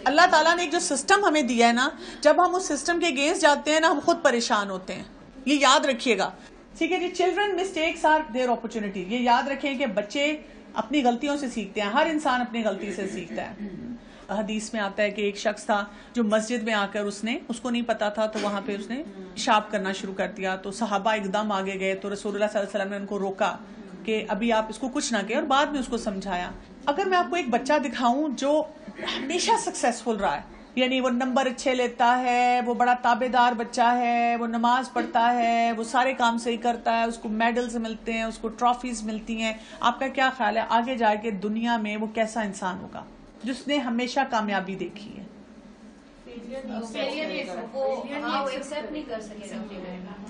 अल्लाह ताला ने एक जो सिस्टम हमें दिया है ना, जब हम उस सिस्टम के अगेंस्ट जाते हैं ना, हम खुद परेशान होते हैं। ये याद रखिएगा, ठीक है जी। Children mistakes are there opportunity. ये याद रखें कि बच्चे अपनी गलतियों से सीखते हैं। हर इंसान अपनी गलती से सीखता है। हदीस में आता है कि एक शख्स था जो मस्जिद में आकर उसको नहीं पता था, तो वहां पे उसने पेशाब करना शुरू कर दिया। तो सहाबा एकदम आगे गए, तो रसूलुल्लाह सल्लल्लाहु अलैहि वसल्लम ने उनको रोका कि अभी आप इसको कुछ ना कहें, और बाद में उसको समझाया। अगर मैं आपको एक बच्चा दिखाऊं जो हमेशा सक्सेसफुल रहा है, यानी वो नंबर अच्छे लेता है, वो बड़ा ताबेदार बच्चा है, वो नमाज पढ़ता है, वो सारे काम सही करता है, उसको मेडल्स मिलते हैं, उसको ट्रॉफीज मिलती हैं, आपका क्या ख्याल है आगे जाके दुनिया में वो कैसा इंसान होगा जिसने हमेशा कामयाबी देखी है?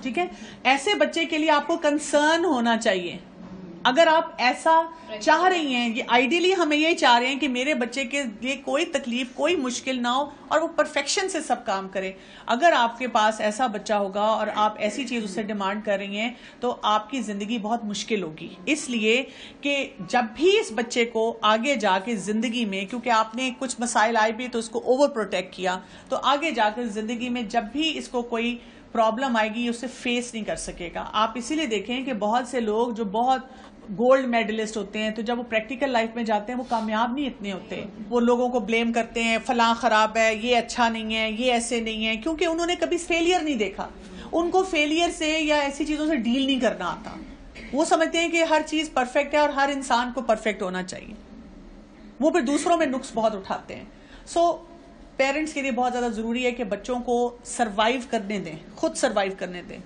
ठीक है, ऐसे बच्चे के लिए आपको कंसर्न होना चाहिए। अगर आप ऐसा चाह रही हैं, ये आइडियली हमें ये चाह रहे हैं कि मेरे बच्चे के लिए कोई तकलीफ, कोई मुश्किल ना हो और वो परफेक्शन से सब काम करे। अगर आपके पास ऐसा बच्चा होगा और आप ऐसी चीज उससे डिमांड कर रही हैं, तो आपकी जिंदगी बहुत मुश्किल होगी। इसलिए कि जब भी इस बच्चे को आगे जाके जिंदगी में, क्योंकि आपने कुछ मसाइल आए भी तो उसको ओवर प्रोटेक्ट किया, तो आगे जाकर जिंदगी में जब भी इसको कोई प्रॉब्लम आएगी उसे फेस नहीं कर सकेगा। आप इसीलिए देखें कि बहुत से लोग जो बहुत गोल्ड मेडलिस्ट होते हैं, तो जब वो प्रैक्टिकल लाइफ में जाते हैं वो कामयाब नहीं इतने होते। वो लोगों को ब्लेम करते हैं, फलां खराब है, ये अच्छा नहीं है, ये ऐसे नहीं है, क्योंकि उन्होंने कभी फेलियर नहीं देखा। उनको फेलियर से या ऐसी चीजों से डील नहीं करना आता। वो समझते हैं कि हर चीज परफेक्ट है और हर इंसान को परफेक्ट होना चाहिए। वो फिर दूसरों में नुक्स बहुत उठाते हैं। सो पेरेंट्स के लिए बहुत ज्यादा जरूरी है कि बच्चों को सर्वाइव करने दें, खुद सर्वाइव करने दें।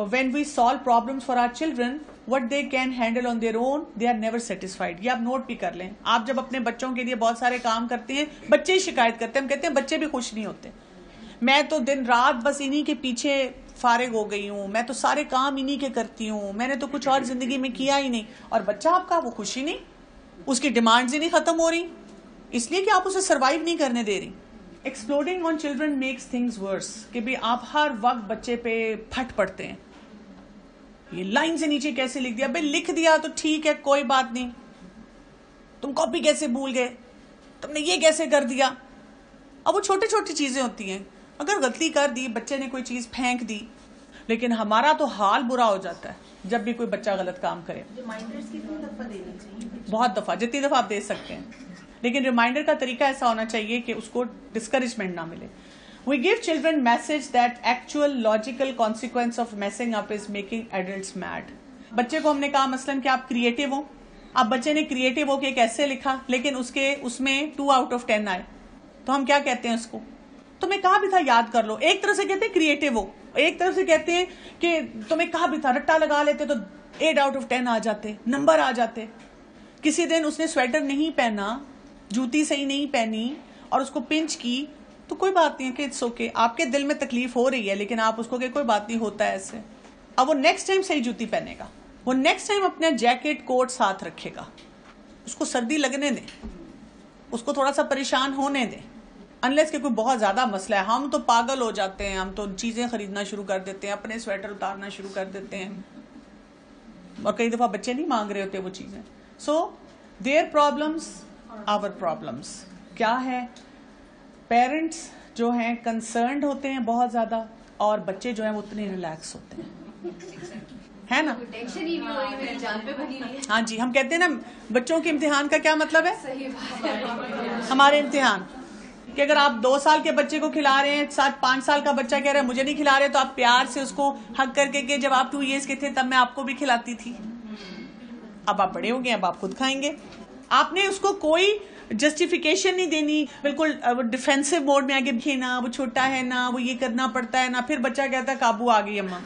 When we solve problems for our children, what they can handle on their own, they are never satisfied. ये आप नोट भी कर लें। आप जब अपने बच्चों के लिए बहुत सारे काम करते हैं, बच्चे ही शिकायत करते हैं, हम कहते हैं बच्चे भी खुश नहीं होते। मैं तो दिन रात बस इन्हीं के पीछे फारिग हो गई हूँ, मैं तो सारे काम इन्हीं के करती हूँ, मैंने तो कुछ और जिंदगी में किया ही नहीं। और बच्चा आपका वो खुश ही नहीं, उसकी डिमांड्स ही नहीं खत्म हो रही, इसलिए कि आप उसे सर्वाइव नहीं करने दे रही। Exploding on children makes things verse, कि भी आप हर वक्त बच्चे पे फट पड़ते हैं। ये लाइन से नीचे कैसे लिख दिया? भाई लिख दिया तो ठीक है, कोई बात नहीं, तुम कॉपी कैसे भूल गए, तुमने ये कैसे कर दिया। अब वो छोटी छोटी चीजें होती हैं। अगर गलती कर दी, बच्चे ने कोई चीज फेंक दी, लेकिन हमारा तो हाल बुरा हो जाता है जब भी कोई बच्चा गलत काम करे। रिमाइंडर्स कितनी दफा देनी चाहिए? बहुत दफा, जितनी दफा आप दे सकते हैं, लेकिन रिमाइंडर का तरीका ऐसा होना चाहिए कि उसको डिस्करेजमेंट ना मिले। We give children message that actual logical consequence of messing up is making adults mad. बच्चे को हमने कहा मसलन कि आप क्रिएटिव हो, अब बच्चे ने क्रिएटिव हो के एक ऐसे लिखा, लेकिन उसमें 2 आउट ऑफ 10 आए, तो हम क्या कहते हैं उसको? तुम्हें कहा भी था याद कर लो। एक तरफ से कहते हैं क्रिएटिव हो, एक तरफ से कहते हैं कि तुम्हें कहा भी था, रट्टा लगा लेते तो 8 आउट ऑफ 10 आ जाते, नंबर आ जाते। किसी दिन उसने स्वेटर नहीं पहना, जूती सही नहीं पहनी और उसको पिंच की, तो कोई बात नहीं है कि इट्स ओके, आपके दिल में तकलीफ हो रही है, लेकिन आप उसको कि कोई बात नहीं, होता है ऐसे। अब वो नेक्स्ट टाइम सही जूती पहनेगा, वो नेक्स्ट टाइम अपना जैकेट कोट साथ रखेगा। उसको सर्दी लगने दें, उसको थोड़ा सा परेशान होने दें, अनलेस कि कोई बहुत ज्यादा मसला है। हम तो पागल हो जाते हैं, हम तो चीजें खरीदना शुरू कर देते हैं, अपने स्वेटर उतारना शुरू कर देते हैं, और कई दफा बच्चे नहीं मांग रहे होते वो चीजें। So their problems our problems. क्या है, पेरेंट्स जो हैं कंसर्न्ड होते हैं बहुत ज्यादा, और बच्चे जो हैं वो उतने रिलैक्स होते हैं, है ना? टेंशन ही नहीं हो रही, मेरी जान पे बनी हुई है। हाँ जी, हम कहते हैं ना बच्चों के इम्तिहान का क्या मतलब है? सही बात है। हमारे इम्तिहान कि अगर आप 2 साल के बच्चे को खिला रहे हैं, 5 साल का बच्चा कह रहा है मुझे नहीं खिला रहे, तो आप प्यार से उसको हक करके कि जब आप 2 ईयर्स के थे तब मैं आपको भी खिलाती थी, अब आप बड़े हो गए, अब आप खुद खाएंगे। आपने उसको कोई जस्टिफिकेशन नहीं देनी, बिल्कुल डिफेंसिव मोड में आगे भी ना, वो छोटा है ना, वो ये करना पड़ता है ना, फिर बच्चा कहता है काबू आ गई अम्मा,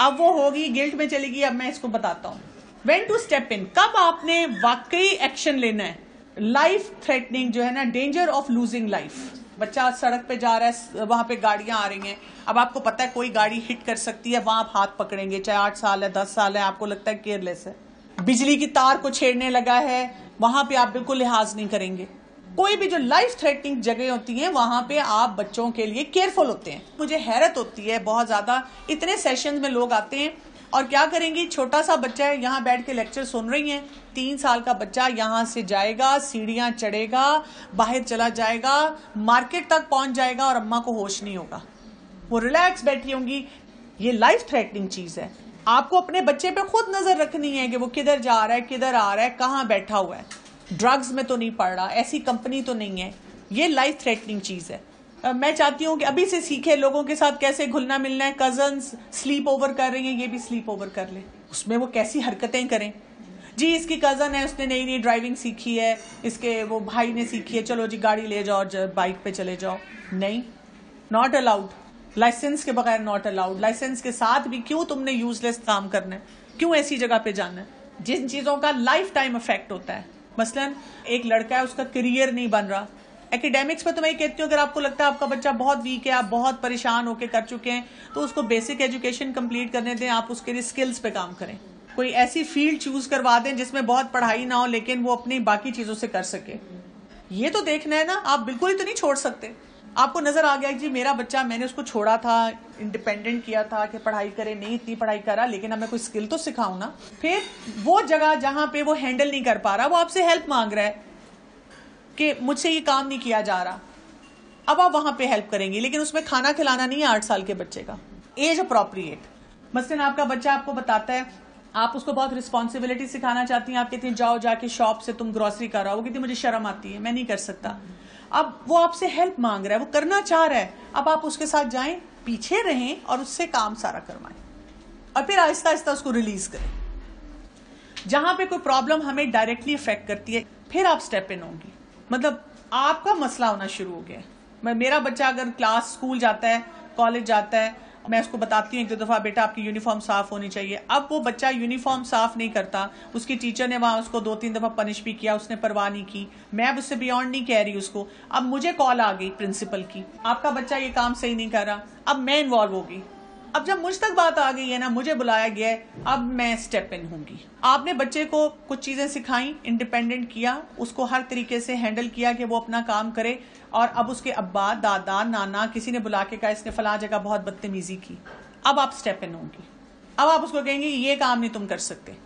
अब वो होगी गिल्ट में चलेगी। अब मैं इसको बताता हूँ व्हेन टू स्टेप इन, कब आपने वाकई एक्शन लेना है। लाइफ थ्रेटनिंग जो है ना, डेंजर ऑफ लूजिंग लाइफ। बच्चा सड़क पे जा रहा है, वहां पे गाड़ियां आ रही हैं, अब आपको पता है कोई गाड़ी हिट कर सकती है, वहां आप हाथ पकड़ेंगे, चाहे 8 साल है 10 साल है, आपको लगता है केयरलेस है। बिजली की तार को छेड़ने लगा है, वहां पे आप बिल्कुल लिहाज नहीं करेंगे। कोई भी जो लाइफ थ्रेटनिंग जगह होती है वहां पे आप बच्चों के लिए केयरफुल होते हैं। मुझे हैरत होती है बहुत ज्यादा, इतने सेशंस में लोग आते हैं, और क्या करेंगी, छोटा सा बच्चा है, यहाँ बैठ के लेक्चर सुन रही हैं, 3 साल का बच्चा यहाँ से जाएगा, सीढ़ियां चढ़ेगा, बाहर चला जाएगा, मार्केट तक पहुंच जाएगा और अम्मा को होश नहीं होगा, वो रिलैक्स बैठी होंगी। ये लाइफ थ्रेटनिंग चीज है। आपको अपने बच्चे पे खुद नजर रखनी है कि वो किधर जा रहा है, किधर आ रहा है, कहाँ बैठा हुआ है, ड्रग्स में तो नहीं पड़ रहा, ऐसी कंपनी तो नहीं है। ये लाइफ थ्रेटनिंग चीज है। मैं चाहती हूँ कि अभी से सीखे लोगों के साथ कैसे घुलना मिलना है। कजन्स स्लीप ओवर कर रही हैं, ये भी स्लीप ओवर कर ले, उसमें वो कैसी हरकतें करें। जी इसकी कजन है, उसने नई नई ड्राइविंग सीखी है, इसके वो भाई ने सीखी है, चलो जी गाड़ी ले जाओ, बाइक पे चले जाओ। नहीं, नॉट अलाउड। लाइसेंस के बगैर नॉट अलाउड। लाइसेंस के साथ भी क्यों तुमने यूजलेस काम करना है, क्यों ऐसी जगह पे जाना है जिन चीजों का लाइफ टाइम इफेक्ट होता है। मसलन एक लड़का है, उसका करियर नहीं बन रहा। एकेडमिक्स में तो मैं कहती हूँ अगर आपको लगता है आपका बच्चा बहुत वीक है, आप बहुत परेशान होकर कर चुके हैं, तो उसको बेसिक एजुकेशन कंप्लीट करने दें, आप उसके लिए स्किल्स पे काम करें। कोई ऐसी फील्ड चूज करवा दें जिसमें बहुत पढ़ाई ना हो लेकिन वो अपनी बाकी चीजों से कर सके। ये तो देखना है ना, आप बिल्कुल ही तो नहीं छोड़ सकते। आपको नजर आ गया जी मेरा बच्चा, मैंने उसको छोड़ा था, इंडिपेंडेंट किया था कि पढ़ाई करे, नहीं इतनी पढ़ाई करा, लेकिन अब मैं कोई स्किल तो सिखाऊं ना। फिर वो जगह जहां पे वो हैंडल नहीं कर पा रहा, वो आपसे हेल्प मांग रहा है कि मुझसे ये काम नहीं किया जा रहा, अब आप वहां पे हेल्प करेंगी, लेकिन उसमें खाना खिलाना नहीं है 8 साल के बच्चे का, एज अप्रोप्रिएट। मसलन आपका बच्चा आपको बताता है, आप उसको बहुत रिस्पॉन्सिबिलिटी सिखाना चाहती हैं, आप कहती हैं जाओ जाके शॉप से तुम ग्रोसरी कर आओ, वो कहती मुझे शर्म आती है, मैं नहीं कर सकता। अब वो आपसे हेल्प मांग रहा है, वो करना चाह रहा है, अब आप उसके साथ जाएं, पीछे रहें और उससे काम सारा करवाएं और फिर आहिस्ता आहिस्ता उसको रिलीज करें। जहां पे कोई प्रॉब्लम हमें डायरेक्टली इफेक्ट करती है, फिर आप स्टेप इन होंगी। मतलब आपका मसला होना शुरू हो गया। मेरा बच्चा अगर क्लास स्कूल जाता है, कॉलेज जाता है, मैं उसको बताती हूँ 1-2 दफा बेटा आपकी यूनिफॉर्म साफ होनी चाहिए। अब वो बच्चा यूनिफॉर्म साफ नहीं करता, उसकी टीचर ने वहां उसको 2-3 दफा पनिश भी किया, उसने परवाह नहीं की, मैं अब उससे बियॉन्ड नहीं कह रही उसको। अब मुझे कॉल आ गई प्रिंसिपल की, आपका बच्चा ये काम सही नहीं कर रहा, अब मैं इन्वॉल्व हो गई। अब जब मुझ तक बात आ गई है ना, मुझे बुलाया गया है, अब मैं स्टेप इन होंगी। आपने बच्चे को कुछ चीजें सिखाई, इंडिपेंडेंट किया, उसको हर तरीके से हैंडल किया कि वो अपना काम करे, और अब उसके अब्बा, दादा, नाना किसी ने बुला के कहा इसने फला जगह बहुत बदतमीजी की, अब आप स्टेप इन होंगी। अब आप उसको कहेंगे ये काम नहीं तुम कर सकते,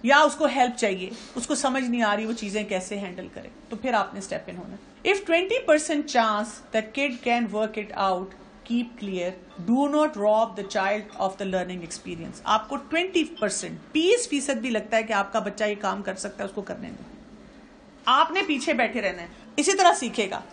या उसको हेल्प चाहिए, उसको समझ नहीं आ रही वो चीजें कैसे हैंडल करे, तो फिर आपने स्टेप इन होना। If 20% chance that kid can work it out, keep clear, do not rob the child of the learning experience. आपको 20%, 20% भी लगता है कि आपका बच्चा ये काम कर सकता है, उसको करने दें, आपने पीछे बैठे रहना है। इसी तरह सीखेगा।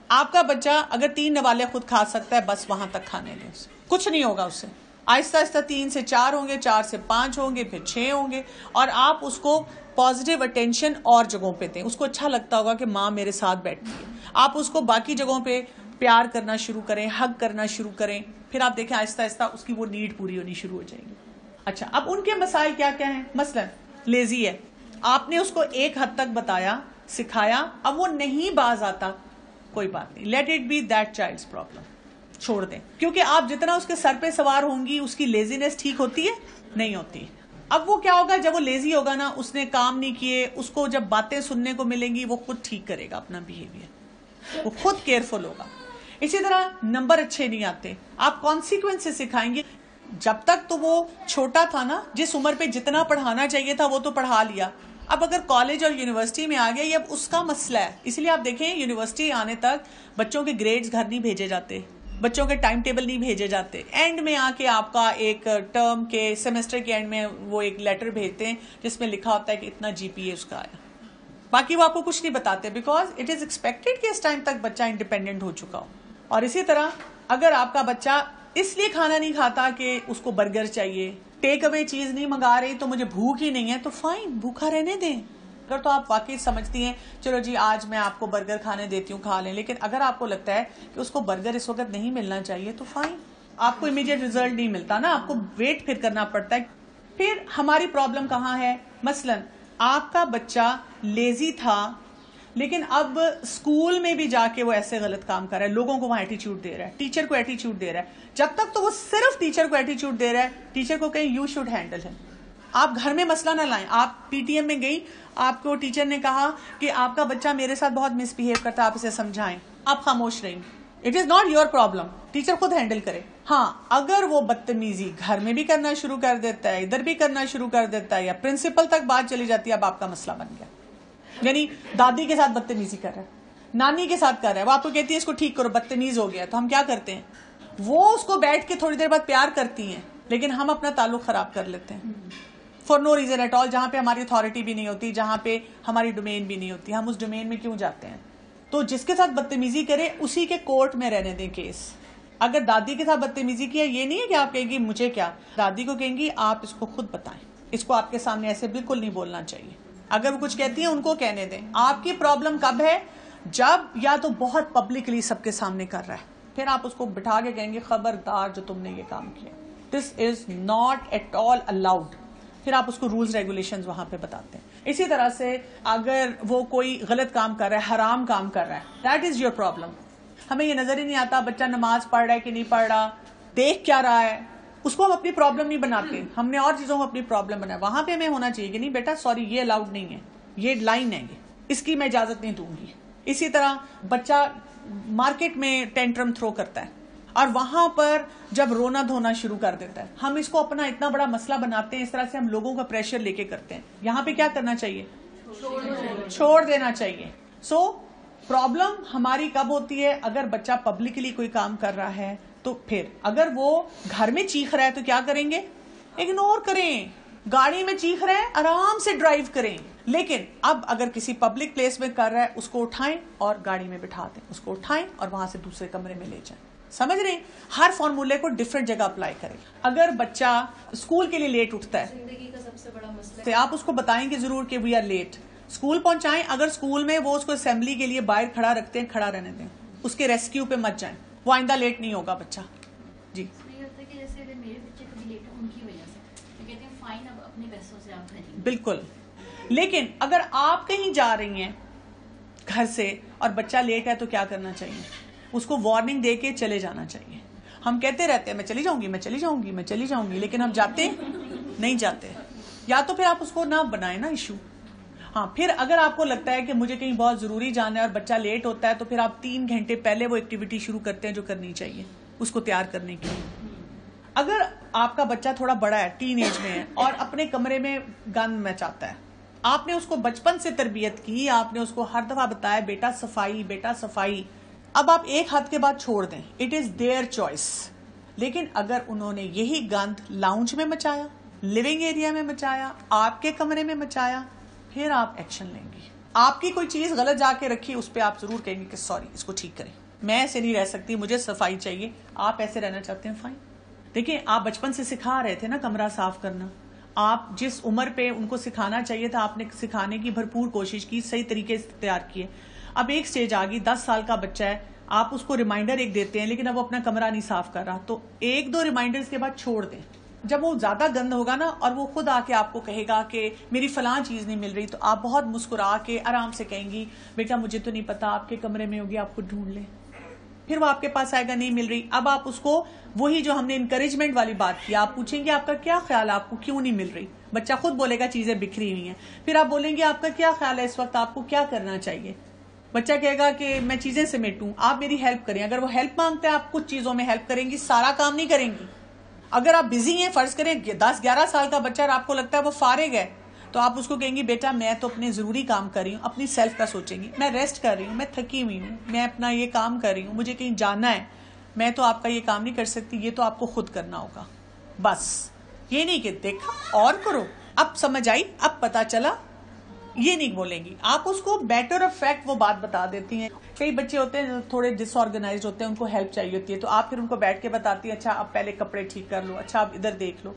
आपका बच्चा अगर 3 नवाले खुद खा सकता है, बस वहां तक खाने दें उसे, कुछ नहीं होगा उससे। आहिस्ता आहिस्ता 3 से 4 होंगे, 4 से 5 होंगे, फिर 6 होंगे, और आप उसको पॉजिटिव अटेंशन और जगहों पे दें। उसको अच्छा लगता होगा कि माँ मेरे साथ बैठती है, आप उसको बाकी जगहों पे प्यार करना शुरू करें, हग करना शुरू करें, फिर आप देखें आहिस्ता आहिस्ता उसकी वो नीड पूरी होनी शुरू हो जाएगी। अच्छा, अब उनके मसाइल क्या क्या हैं? मसलन लेजी है, आपने उसको एक हद तक बताया, सिखाया, अब वो नहीं बाज आता, कोई बात नहीं, let it be that child's problem, छोड़ दें। क्योंकि आप जितना उसके सर पे सवार होंगी, उसकी लेजीनेस ठीक होती है? नहीं होती। अब वो क्या होगा, जब वो लेजी होगा ना, उसने काम नहीं किए, उसको जब बातें सुनने को मिलेंगी, वो खुद ठीक करेगा अपना बिहेवियर, वो खुद केयरफुल होगा। इसी तरह नंबर अच्छे नहीं आते, आप कॉन्सिक्वेंसेस सिखाएंगे। जब तक तो वो छोटा था ना, जिस उम्र पे जितना पढ़ाना चाहिए था वो तो पढ़ा लिया, अब अगर कॉलेज और यूनिवर्सिटी में आ गया, ये अब उसका मसला है। इसलिए आप देखें यूनिवर्सिटी आने तक बच्चों के ग्रेड्स घर नहीं भेजे जाते, बच्चों के टाइम टेबल नहीं भेजे जाते, एंड में आके आपका एक टर्म के सेमेस्टर के एंड में वो एक लेटर भेजते हैं जिसमें लिखा होता है कि इतना जीपीए उसका आया। बाकी वो आपको कुछ नहीं बताते, बिकॉज इट इज एक्सपेक्टेड कि इस टाइम तक बच्चा इंडिपेंडेंट हो चुका हो। और इसी तरह अगर आपका बच्चा इसलिए खाना नहीं खाता कि उसको बर्गर चाहिए, टेक अवे चीज नहीं मंगा रही तो मुझे भूख ही नहीं है, तो फाइन, भूखा रहने दें। अगर तो आप वाकई समझती हैं चलो जी आज मैं आपको बर्गर खाने देती हूँ, खा लें, लेकिन अगर आपको लगता है कि उसको बर्गर इस वक्त नहीं मिलना चाहिए तो फाइन, आपको इमीडिएट रिजल्ट नहीं मिलता ना, आपको वेट फिर करना पड़ता है। फिर हमारी प्रॉब्लम कहाँ है? मसलन आपका बच्चा लेजी था, लेकिन अब स्कूल में भी जाके वो ऐसे गलत काम कर रहा है, लोगों को वहां एटीट्यूड दे रहा है, टीचर को एटीट्यूड दे रहा है। जब तक तो वो सिर्फ टीचर को एटीट्यूड दे रहा है, टीचर को कहीं यू शुड हैंडल है। आप घर में मसला ना लाएं। आप पीटीएम में गई, आपको टीचर ने कहा कि आपका बच्चा मेरे साथ बहुत मिसबिहेव करता है, आप इसे समझाएं, आप खामोश रहें, it is not your problem, teacher खुद हैंडल करे। हाँ, अगर वो बदतमीजी घर में भी करना शुरू कर देता है, इधर भी करना शुरू कर देता है, या प्रिंसिपल तक बात चली जाती है, अब आपका मसला बन गया। यानी दादी के साथ बदतमीजी कर रहा है, नानी के साथ कर रहा है, वो आपको कहती है इसको ठीक करो, बदतमीज हो गया। तो हम क्या करते हैं, वो उसको बैठ के थोड़ी देर बाद प्यार करती हैं, लेकिन हम अपना ताल्लुक खराब कर लेते हैं for no reason at all. जहां पे हमारी अथॉरिटी भी नहीं होती, जहां पे हमारी डोमेन भी नहीं होती, हम उस डोमेन में क्यों जाते हैं। तो जिसके साथ बदतमीजी करे उसी के कोर्ट में रहने दें केस। अगर दादी के साथ बदतमीजी किया, ये नहीं है कि आप कहेंगी मुझे क्या, दादी को कहेंगी आप इसको खुद बताएं, इसको आपके सामने ऐसे बिल्कुल नहीं बोलना चाहिए। अगर वो कुछ कहती है उनको कहने दें। आपकी प्रॉब्लम कब है, जब या तो बहुत पब्लिकली सबके सामने कर रहा है, फिर आप उसको बिठा के कहेंगे खबरदार जो तुमने ये काम किया, this is not at all allowed. फिर आप उसको रूल्स रेगुलेशंस वहां पे बताते हैं। इसी तरह से अगर वो कोई गलत काम कर रहा है, हराम काम कर रहा है, दैट इज योर प्रॉब्लम। हमें ये नजर ही नहीं आता बच्चा नमाज पढ़ रहा है कि नहीं पढ़ रहा, देख क्या रहा है, उसको हम अपनी प्रॉब्लम नहीं बनाते, हमने और चीजों को अपनी प्रॉब्लम बनाया। वहां पे हमें होना चाहिए कि नहीं बेटा सॉरी ये अलाउड नहीं है, ये लाइन है, इसकी मैं इजाजत नहीं दूंगी। इसी तरह बच्चा मार्केट में टेंट्रम थ्रो करता है और वहां पर जब रोना धोना शुरू कर देता है, हम इसको अपना इतना बड़ा मसला बनाते हैं, इस तरह से हम लोगों का प्रेशर लेके करते हैं। यहाँ पे क्या करना चाहिए, छोड़ देना चाहिए। सो प्रॉब्लम हमारी कब होती है, अगर बच्चा पब्लिकली कोई काम कर रहा है तो फिर अगर वो घर में चीख रहा है तो क्या करेंगे, इग्नोर करें। गाड़ी में चीख रहा है आराम से ड्राइव करें, लेकिन अब अगर किसी पब्लिक प्लेस में कर रहा है उसको उठाएं और गाड़ी में बिठा दें, उसको उठाएं और वहां से दूसरे कमरे में ले जाएं। समझ रहे हैं, हर फॉर्मूले को डिफरेंट जगह अप्लाई करें। अगर बच्चा स्कूल के लिए लेट उठता है, जिंदगी का सबसे बड़ा मसला तो आप उसको बताएंगे जरूर कि वी आर लेट, स्कूल पहुंचाएं। अगर स्कूल में वो उसको असेंबली के लिए बाहर खड़ा रखते हैं, खड़ा रहने दें, उसके रेस्क्यू पे मत जाएं, वो आइंदा लेट नहीं होगा बच्चा। जी नहीं होता कि जैसे अगर मेरे बच्चे कभी लेट हो उनकी वजह से, तो कहते हैं फाइन अब अपने पैसों से आप भरिए। बिल्कुल। लेकिन अगर आप कहीं जा रही हैं घर से और बच्चा लेट है तो क्या करना चाहिए, उसको वार्निंग दे के चले जाना चाहिए। हम कहते रहते हैं मैं चली जाऊंगी, मैं चली जाऊंगी, मैं चली जाऊंगी, लेकिन हम जाते नहीं जाते। या तो फिर आप उसको ना बनाए ना इशू। हाँ, फिर अगर आपको लगता है कि मुझे कहीं बहुत जरूरी जाना है और बच्चा लेट होता है, तो फिर आप 3 घंटे पहले वो एक्टिविटी शुरू करते हैं जो करनी चाहिए उसको तैयार करने के लिए। अगर आपका बच्चा थोड़ा बड़ा है, टीन एज में है और अपने कमरे में गंद मचाता है, आपने उसको बचपन से तरबियत की, आपने उसको हर दफा बताया बेटा सफाई, बेटा सफाई, अब आप एक हद के बाद छोड़ दें, इट इज देयर चॉइस। लेकिन अगर उन्होंने यही गंद लाउंज में मचाया, लिविंग एरिया में मचाया, आपके कमरे में मचाया, फिर आप एक्शन लेंगी। आपकी कोई चीज गलत जाके रखी, उस पर आप जरूर कहेंगे कि सॉरी इसको ठीक करें, मैं ऐसे नहीं रह सकती, मुझे सफाई चाहिए, आप ऐसे रहना चाहते हैं फाइन। देखिए आप बचपन से सिखा रहे थे ना कमरा साफ करना, आप जिस उम्र पे उनको सिखाना चाहिए था आपने सिखाने की भरपूर कोशिश की, सही तरीके से तैयार किए। अब एक स्टेज आ गई, 10 साल का बच्चा है, आप उसको रिमाइंडर एक देते हैं लेकिन अब वो अपना कमरा नहीं साफ कर रहा, तो 1-2 रिमाइंडर्स के बाद छोड़ दें। जब वो ज्यादा गंद होगा ना और वो खुद आके आपको कहेगा कि मेरी फलां चीज नहीं मिल रही, तो आप बहुत मुस्कुरा के आराम से कहेंगी बेटा मुझे तो नहीं पता, आपके कमरे में होगी, आपको ढूंढ ले। फिर वो आपके पास आएगा नहीं मिल रही, अब आप उसको वही जो हमने इंकरेजमेंट वाली बात की, आप पूछेंगे आपका क्या ख्याल है, आपको क्यों नहीं मिल रही, बच्चा खुद बोलेगा चीजें बिखरी हुई हैं। फिर आप बोलेंगे आपका क्या ख्याल है इस वक्त, आपको क्या करना चाहिए, बच्चा कहेगा कि मैं चीजें समेटूं, आप मेरी हेल्प करें। अगर वो हेल्प मांगता है आप कुछ चीजों में हेल्प करेंगी, सारा काम नहीं करेंगी। अगर आप बिजी हैं, फर्ज करें 10-11 साल का बच्चा और आपको लगता है वो फारिग है, तो आप उसको कहेंगी बेटा मैं तो अपने जरूरी काम कर रही हूँ, अपनी सेल्फ का सोचेंगी, मैं रेस्ट कर रही हूँ, मैं थकी हुई हूँ, मैं अपना ये काम कर रही हूँ, मुझे कहीं जाना है, मैं तो आपका ये काम नहीं कर सकती, ये तो आपको खुद करना होगा। बस ये नहीं कि देखा और करो, अब समझ आई, अब पता चला, ये नहीं बोलेंगी। आप उसको बेटर ऑफ फैक्ट वो बात बता देती हैं। कई बच्चे होते हैं थोड़े डिसऑर्गेनाइज होते हैं, उनको हेल्प चाहिए होती है, तो आप फिर उनको बैठ के बताती हैं अच्छा अब पहले कपड़े ठीक कर लो, अच्छा अब इधर देख लो,